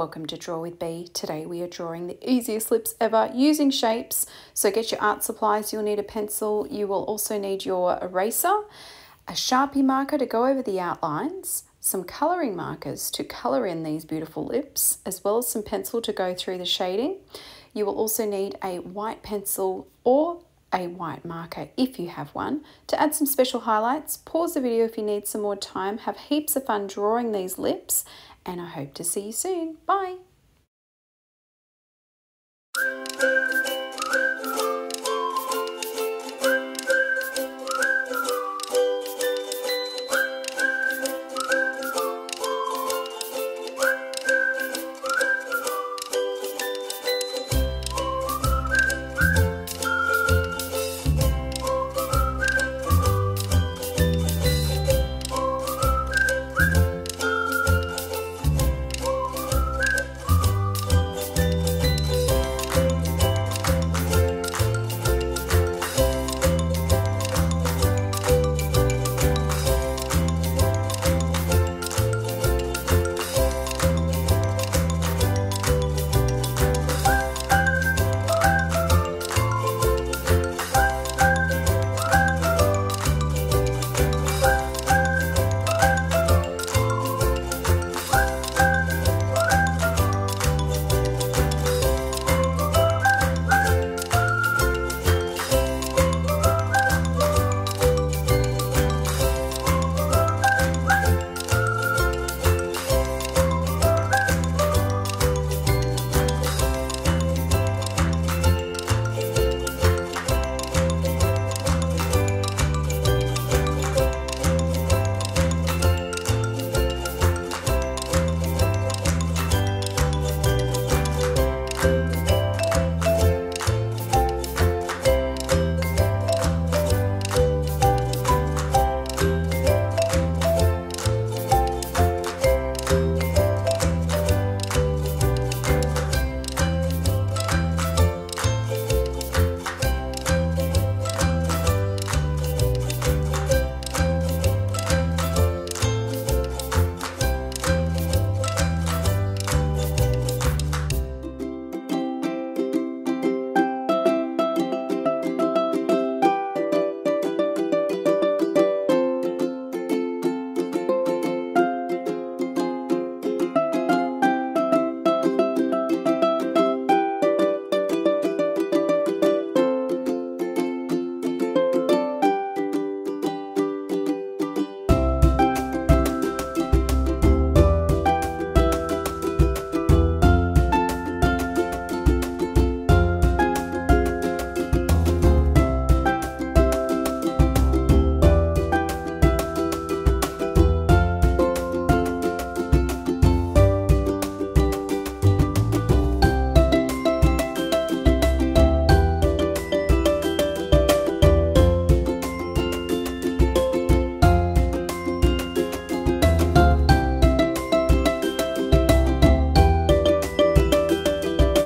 welcome to Draw with Bee. Today we are drawing the easiest lips ever using shapes. So get your art supplies, you'll need a pencil, you will also need your eraser, a Sharpie marker to go over the outlines, some colouring markers to colour in these beautiful lips, as well as some pencil to go through the shading. You will also need a white pencil or a white marker if you have one to add some special highlights. Pause the video if you need some more time. Have heaps of fun drawing these lips, and I hope to see you soon. Bye.